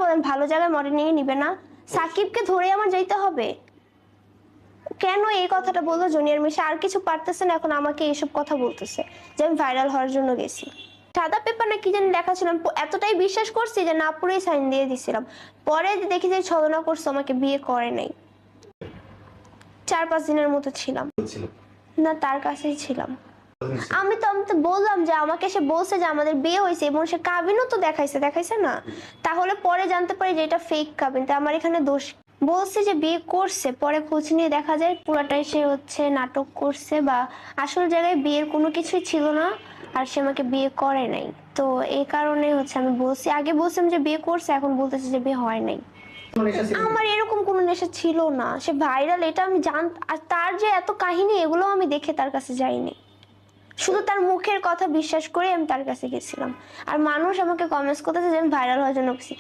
বলেন, ভালো জায়গায় মডেলিং এ নিবে না? সাকিবকে ধরে আমার যাইতে হবে? কেন এই কথাটা বললো জুনিয়র মিশা? আর কিছু পারতেছে না, এখন আমাকে এইসব কথা বলতেছে যে আমি ভাইরাল হওয়ার জন্য গেছি। সাদা পেপার না কি জানি লেখা ছিল, এতটাই বিশ্বাস করছি যে না পড়েই সাইন দিয়ে দিছিলাম। পরে দেখি যে ছলনা করছে, আমাকে বিয়ে করে নাই। 4-5 দিনের মতো ছিলাম না, তার কাছেই ছিলাম। আমি তো বললাম যে আমাকে সে বলছে যে আমাদের বিয়ে হয়েছে, এবং সে কাবিনও তো দেখাইছে না? তাহলে পরে জানতে পারি যে এটা ফেক কাবিন, তা আমার এখানে দোষ? বলছে যে বিয়ে করছে, পরে খোঁজ নিয়ে দেখা যায় পুরাটাই সে হচ্ছে নাটক করছে, বা আসল জায়গায় বিয়ের কোনো কিছুই ছিল না, আর সে আমাকে বিয়ে করে নাই। তো এই কারণে হচ্ছে আমি বলছি, আগে বলছিলাম যে বিয়ে করছে, এখন বলতেছে যে বিয়ে হয় নাই। আমার এরকম কোনো নেশা ছিল না। সে ভাইরাল, এটা আমি আর তার যে এত কাহিনী, এগুলো আমি দেখে তার কাছে যাইনি, শুধু তার মুখের কথা বিশ্বাস করে আমি তার কাছে গেছিলাম। আর মানুষ আমাকে কমেন্টস করতেছে যে আমি ভাইরাল হওয়ার জন্য গেছি।